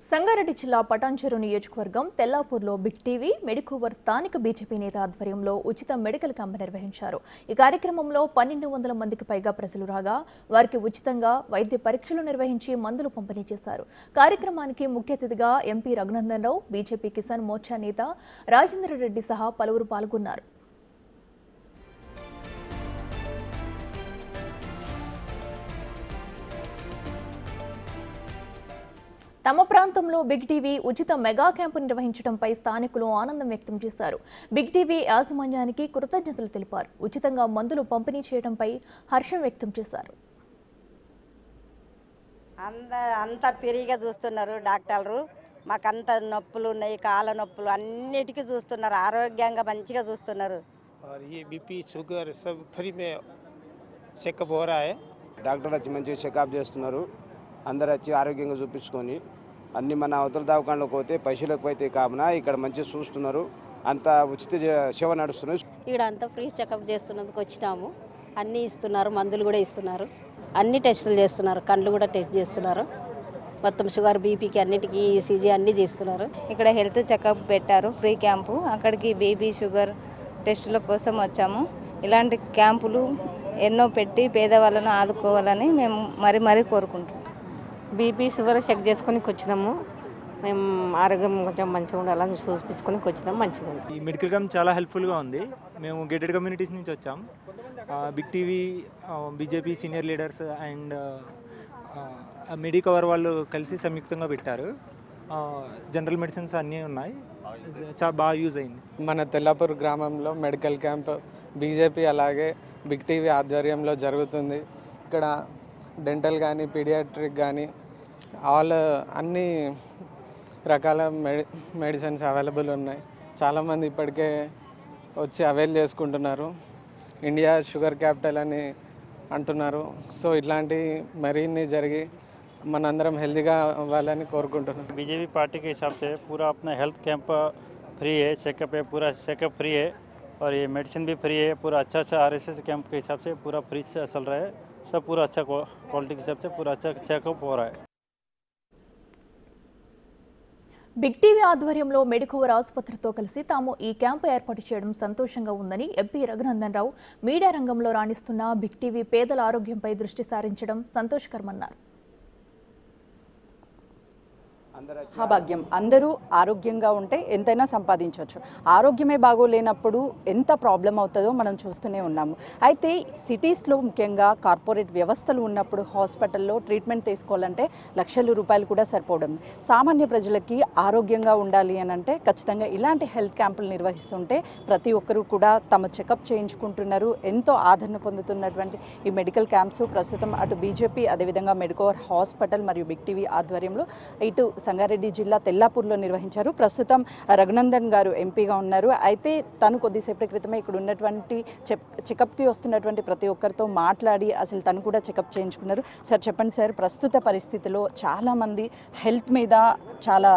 సంగారెడ్డి జిల్లా పటాన్చెరు నియోజకవర్గం తెల్లాపూర్లో big TV Medicover స్థానిక బీజేపీ నేత ఆధ్వర్యంలో ఉచిత మెడికల్ క్యాంప్ నిర్వహించారు. ఈ కార్యక్రమంలో 1200 మందికి పైగా ప్రజలు రాగా వారికి ఉచితంగా వైద్య పరీక్షలు నిర్వహించి మందులు పంపిణీ చేశారు. కార్యక్రమానికి ముఖ్య అతిథిగా ఎంపీ రఘునందన్ రావు, బీజేపీ కిసాన్ మోర్చా నేత రాజేందర్ రెడ్డి సహా పలువురు పాల్గొన్నారు. తమ ప్రాంతంలో బిగ్ టీవీ ఉచిత మెగా క్యాంపు నిర్వహించడంపై స్థానికులు ఆనందం వ్యక్తం చేశారు. బిగ్ టీవీ యాజమాన్యానికి కృతజ్ఞతలు తెలిపారు. ఉచితంగా మందులు పంపిణీ చేయడంపై హర్షం వ్యక్తం చేశారు. అంత ఫ్రీగా చూస్తున్నారు డాక్టర్లు. మాకంత నొప్పులు ఉన్నాయి, కాళ్ళ నొప్పులు అన్నిటికీ చూస్తున్నారు. ఆరోగ్యంగా మంచిగా చూస్తున్నారు. और ये बीपी షుగర్ सब फ्री में చెకప్ हो रहा है. డాక్టర్ వచ్చి మంచిగా చెకప్ చేస్తున్నారు. అందరు వచ్చి ఆరోగ్యంగా చూపించుకొని అన్ని మన అవతల దవాఖానలోకి పోతే పైసలు ఎక్కువైతే కావున ఇక్కడ మంచిగా చూస్తున్నారు. అంత ఉచిత సేవ నడుస్తున్నారు. ఇక్కడ అంతా ఫ్రీ చెకప్ చేస్తున్నందుకు వచ్చినాము. అన్నీ ఇస్తున్నారు, మందులు కూడా ఇస్తున్నారు, అన్ని టెస్టులు చేస్తున్నారు, కళ్ళు కూడా టెస్ట్ చేస్తున్నారు. మొత్తం షుగర్, బీపీకి అన్నిటికీ ఈసీజీ అన్నీ తీస్తున్నారు. ఇక్కడ హెల్త్ చెకప్ పెట్టారు, ఫ్రీ క్యాంపు. అక్కడికి బీపీ షుగర్ టెస్టుల కోసం వచ్చాము. ఇలాంటి క్యాంపులు ఎన్నో పెట్టి పేదవాళ్ళను ఆదుకోవాలని మేము మరీ కోరుకుంటున్నాం. బీపీ షుగర్ చెక్ చేసుకొని వచ్చినాము. మేము ఆరోగ్యం కొంచెం మంచిగా ఉండాలని చూపించుకొని వచ్చినాము. మంచిగా ఉంది. ఈ మెడికల్ క్యాంప్ చాలా హెల్ప్ఫుల్గా ఉంది. మేము గేటెడ్ కమ్యూనిటీస్ నుంచి వచ్చాం. Big TV, BJP senior leaders and Medicover వాళ్ళు కలిసి సంయుక్తంగా పెట్టారు. జనరల్ మెడిసిన్స్ అన్నీ ఉన్నాయి. చాలా బాగా యూజ్ అయింది. మన తెల్లాపూర్ గ్రామంలో మెడికల్ క్యాంప్ బీజేపీ అలాగే బిగ్ టీవీ ఆధ్వర్యంలో జరుగుతుంది. ఇక్కడ డెంటల్ కానీ, పీడియాట్రిక్ కానీ అన్ని రకాల మెడిసిన్స్ అవైలబుల్ ఉన్నాయి. చాలామంది ఇప్పటికే వచ్చి అవైల్ చేసుకుంటున్నారు. ఇండియా షుగర్ క్యాపిటల్ అని అంటున్నారు. సో ఇట్లాంటి మరిన్ని జరిగి మనందరం హెల్తీగా అవ్వాలని కోరుకుంటున్నాం. बीजेपी पार्टी के हिसाब से पूरा अपना हेल्थ कैंप फ्री है, चेकअप है, पूरा चेकअप फ्री है और ये मेडिसिन भी फ्री है. पूरा अच्छा RSS कैंप के हिसाब से पूरा फ्री से चल रहा है. सब पूरा अच्छा क्वालिटी के हिसाब से पूरा अच्छा चेकअप हो रहा है. బిగ్ టీవీ ఆధ్వర్యంలో మెడికోవర్ ఆసుపత్రితో కలిసి తాము ఈ క్యాంపు ఏర్పాటు చేయడం సంతోషంగా ఉందని ఎంపీ రఘునందన్ రావు మీడియా రంగంలో రాణిస్తున్న బిగ్ టీవీ పేదల ఆరోగ్యంపై దృష్టి సారించడం సంతోషకరమన్నారు. భాగ్యం అందరూ ఆరోగ్యంగా ఉంటే ఎంతైనా సంపాదించవచ్చు. ఆరోగ్యమే బాగోలేనప్పుడు ఎంత ప్రాబ్లం అవుతుందో మనం చూస్తూనే ఉన్నాము. అయితే సిటీస్లో ముఖ్యంగా కార్పొరేట్ వ్యవస్థలు ఉన్నప్పుడు హాస్పిటల్లో ట్రీట్మెంట్ తీసుకోవాలంటే లక్షల రూపాయలు కూడా సరిపోవడం. సామాన్య ప్రజలకి ఆరోగ్యంగా ఉండాలి అని అంటే ఖచ్చితంగా ఇలాంటి హెల్త్ క్యాంపులు నిర్వహిస్తుంటే ప్రతి ఒక్కరూ కూడా తమ చెకప్ చేయించుకుంటున్నారు. ఎంతో ఆదరణ పొందుతున్నటువంటి ఈ మెడికల్ క్యాంప్స్ ప్రస్తుతం అటు బీజేపీ అదేవిధంగా మెడికోవర్ హాస్పిటల్ మరియు బిగ్ టీవీ ఆధ్వర్యంలో ఇటు సంగారెడ్డి జిల్లా తెల్లాపూర్లో నిర్వహించారు. ప్రస్తుతం రఘునందన్ గారు ఎంపీగా ఉన్నారు. అయితే తను కొద్దిసేపటి క్రితమే ఇక్కడ ఉన్నటువంటి చెకప్కి వస్తున్నటువంటి ప్రతి ఒక్కరితో మాట్లాడి అసలు తను కూడా చెకప్ చేయించుకున్నారు. సార్ చెప్పండి సార్, ప్రస్తుత పరిస్థితిలో చాలామంది హెల్త్ మీద చాలా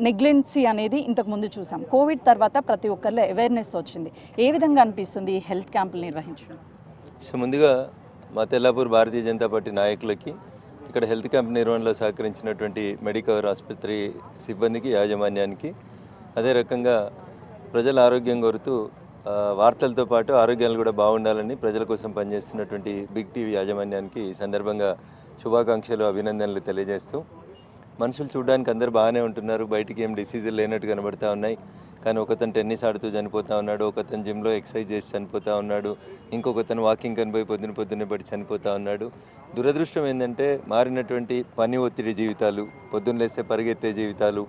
నెగ్లెన్సీ అనేది ఇంతకుముందు చూసాం. కోవిడ్ తర్వాత ప్రతి ఒక్కరిలో అవేర్నెస్ వచ్చింది. ఏ విధంగా అనిపిస్తుంది ఈ హెల్త్ క్యాంపులు నిర్వహించడం? సో ముందుగా మా తెల్లాపూర్ భారతీయ జనతా పార్టీ నాయకులకి, ఇక్కడ హెల్త్ క్యాంప్ నిర్వహణలో సహకరించినటువంటి మెడికవర్ ఆసుపత్రి సిబ్బందికి, యాజమాన్యానికి, అదే రకంగా ప్రజల ఆరోగ్యం కోరుతూ వార్తలతో పాటు ఆరోగ్యాలు కూడా బాగుండాలని ప్రజల కోసం పనిచేస్తున్నటువంటి బిగ్ టీవీ యాజమాన్యానికి ఈ సందర్భంగా శుభాకాంక్షలు, అభినందనలు తెలియజేస్తూ, మనుషులు చూడడానికి అందరు బాగానే ఉంటున్నారు. బయటికి ఏం డిసీజులు లేనట్టు కనబడతా ఉన్నాయి. కానీ ఒకతను టెన్నిస్ ఆడుతూ చనిపోతూ ఉన్నాడు, ఒకతను జిమ్లో ఎక్సర్సైజ్ చేసి చనిపోతూ ఉన్నాడు, ఇంకొకతను వాకింగ్ కనిపోయి పొద్దున్నే పడి చనిపోతూ ఉన్నాడు. దురదృష్టం ఏంటంటే మారినటువంటి పని ఒత్తిడి జీవితాలు, పొద్దున్న లేస్తే పరిగెత్తే జీవితాలు,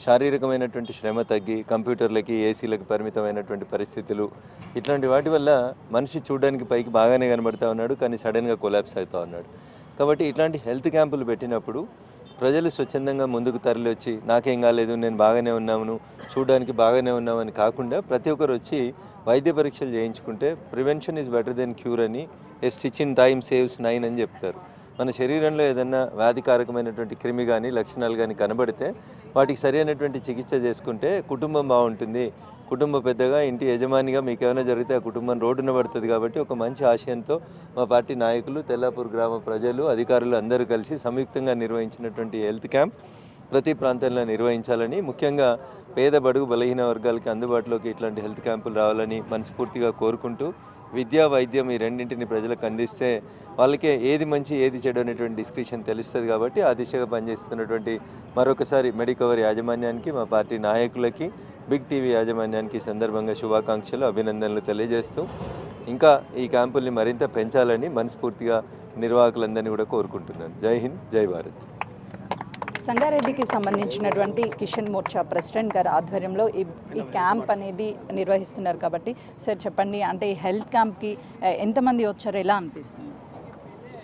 శారీరకమైనటువంటి శ్రమ తగ్గి కంప్యూటర్లకి, ఏసీలకు పరిమితమైనటువంటి పరిస్థితులు, ఇట్లాంటి వాటి వల్ల మనిషి చూడడానికి పైకి బాగానే కనబడతా ఉన్నాడు, కానీ సడన్గా కొలాప్స్ అవుతూ ఉన్నాడు. కాబట్టి ఇట్లాంటి హెల్త్ క్యాంపులు పెట్టినప్పుడు ప్రజలు స్వచ్ఛందంగా ముందుకు తరలి వచ్చి నాకేం కాలేదు, నేను బాగానే ఉన్నాను, చూడడానికి బాగానే ఉన్నామని కాకుండా ప్రతి ఒక్కరు వచ్చి వైద్య పరీక్షలు చేయించుకుంటే prevention is better than cure అని, a stitch in time saves 9 అని చెప్తారు. మన శరీరంలో ఏదన్నా వ్యాధికారకమైనటువంటి క్రిమి కానీ లక్షణాలు కానీ కనబడితే వాటికి సరైనటువంటి చికిత్స చేసుకుంటే కుటుంబం బాగుంటుంది. కుటుంబ పెద్దగా, ఇంటి యజమానిగా మీకు ఏమైనా జరిగితే ఆ కుటుంబం రోడ్డున పడుతుంది. కాబట్టి ఒక మంచి ఆశయంతో మా పార్టీ నాయకులు, తెల్లాపూర్ గ్రామ ప్రజలు, అధికారులు అందరూ కలిసి సంయుక్తంగా నిర్వహించినటువంటి హెల్త్ క్యాంప్ ప్రతి ప్రాంతంలో నిర్వహించాలని, ముఖ్యంగా పేద బడుగు బలహీన వర్గాలకి అందుబాటులోకి ఇట్లాంటి హెల్త్ క్యాంపులు రావాలని మనస్ఫూర్తిగా కోరుకుంటూ, విద్యా వైద్యం ఈ రెండింటిని ప్రజలకు అందిస్తే వాళ్ళకే ఏది మంచి ఏది చెడు అనేటువంటి డిస్క్రిప్షన్ తెలుస్తుంది. కాబట్టి ఆ దిశగా పనిచేస్తున్నటువంటి మరొకసారి మెడికవర్ యాజమాన్యానికి, మా పార్టీ నాయకులకి, బిగ్ టీవీ యాజమాన్యానికి సందర్భంగా శుభాకాంక్షలు, అభినందనలు తెలియజేస్తూ ఇంకా ఈ క్యాంపుల్ని మరింత పెంచాలని మనస్ఫూర్తిగా నిర్వాహకులందరినీ కూడా కోరుకుంటున్నాను. జై హింద్, జై భారత్. సంగారెడ్డికి సంబంధించినటువంటి కిషన్ మోర్చా ప్రెసిడెంట్ గారి ఆధ్వర్యంలో ఈ క్యాంప్ అనేది నిర్వహిస్తున్నారు కాబట్టి సార్ చెప్పండి, అంటే ఈ హెల్త్ క్యాంప్కి ఎంతమంది వచ్చారు, ఎలా అనిపిస్తుంది?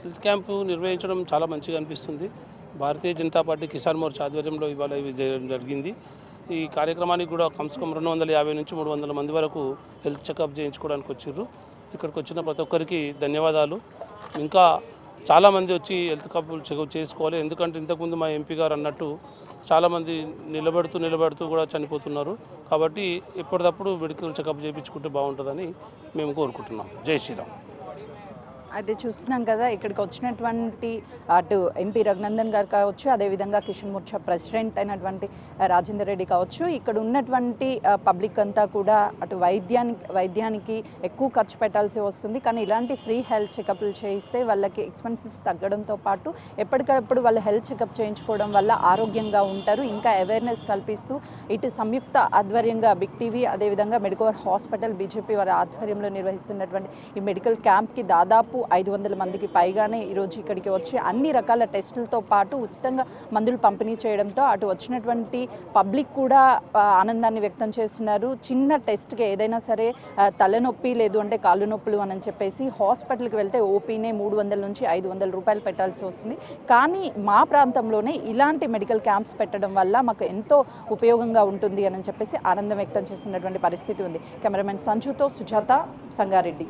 హెల్త్ క్యాంపు నిర్వహించడం చాలా మంచిగా అనిపిస్తుంది. భారతీయ జనతా పార్టీ కిసాన్ మోర్చా ఆధ్వర్యంలో ఇవాళ ఇవి జరిగింది. ఈ కార్యక్రమానికి కూడా కమ్స్కమ్ 250 నుంచి 300 మంది వరకు హెల్త్ చెకప్ చేయించుకోవడానికి వచ్చారు. ఇక్కడికి వచ్చిన ప్రతి ఒక్కరికి ధన్యవాదాలు. ఇంకా చాలామంది వచ్చి హెల్త్ క్యాంపులు చెకప్ చేసుకోవాలి. ఎందుకంటే ఇంతకుముందు మా ఎంపీ గారు అన్నట్టు చాలామంది నిలబడుతూ కూడా చనిపోతున్నారు. కాబట్టి ఎప్పటికప్పుడు మెడికల్ చెకప్ చేయించుకుంటే బాగుంటుందని మేము కోరుకుంటున్నాం. జై శ్రీరామ్. అయితే చూస్తున్నాం కదా, ఇక్కడికి వచ్చినటువంటి అటు ఎంపీ రఘునందన్ గారు కావచ్చు, అదేవిధంగా కిషన్ మోర్చా ప్రెసిడెంట్ అయినటువంటి రాజేందర్ రెడ్డి కావచ్చు, ఇక్కడ ఉన్నటువంటి పబ్లిక్ అంతా కూడా అటు వైద్యానికి ఎక్కువ ఖర్చు పెట్టాల్సి వస్తుంది. కానీ ఇలాంటి ఫ్రీ హెల్త్ చెకప్లు చేయిస్తే వాళ్ళకి ఎక్స్పెన్సెస్ తగ్గడంతో పాటు ఎప్పటికప్పుడు వాళ్ళు హెల్త్ చెకప్ చేయించుకోవడం వల్ల ఆరోగ్యంగా ఉంటారు. ఇంకా అవేర్నెస్ కల్పిస్తూ ఇటు సంయుక్త ఆధ్వర్యంగా బిగ్ టీవీ, అదేవిధంగా మెడికవర్ హాస్పిటల్ బీజేపీ వారి ఆధ్వర్యంలో నిర్వహిస్తున్నటువంటి ఈ మెడికల్ క్యాంప్కి దాదాపు 500 మందికి పైగానే ఈరోజు ఇక్కడికి వచ్చి అన్ని రకాల టెస్టులతో పాటు ఉచితంగా మందులు పంపిణీ చేయడంతో అటు వచ్చినటువంటి పబ్లిక్ కూడా ఆనందాన్ని వ్యక్తం చేస్తున్నారు. చిన్న టెస్ట్కి ఏదైనా సరే తలనొప్పి లేదు అంటే కాళ్ళు నొప్పులు అని చెప్పేసి హాస్పిటల్కి వెళ్తే ఓపీనే 300 నుంచి 500 రూపాయలు పెట్టాల్సి వస్తుంది. కానీ మా ప్రాంతంలోనే ఇలాంటి మెడికల్ క్యాంప్స్ పెట్టడం వల్ల మాకు ఎంతో ఉపయోగంగా ఉంటుంది అని చెప్పేసి ఆనందం వ్యక్తం చేస్తున్నటువంటి పరిస్థితి ఉంది. కెమెరామెన్ సంజుతో సుజాత, సంగారెడ్డి.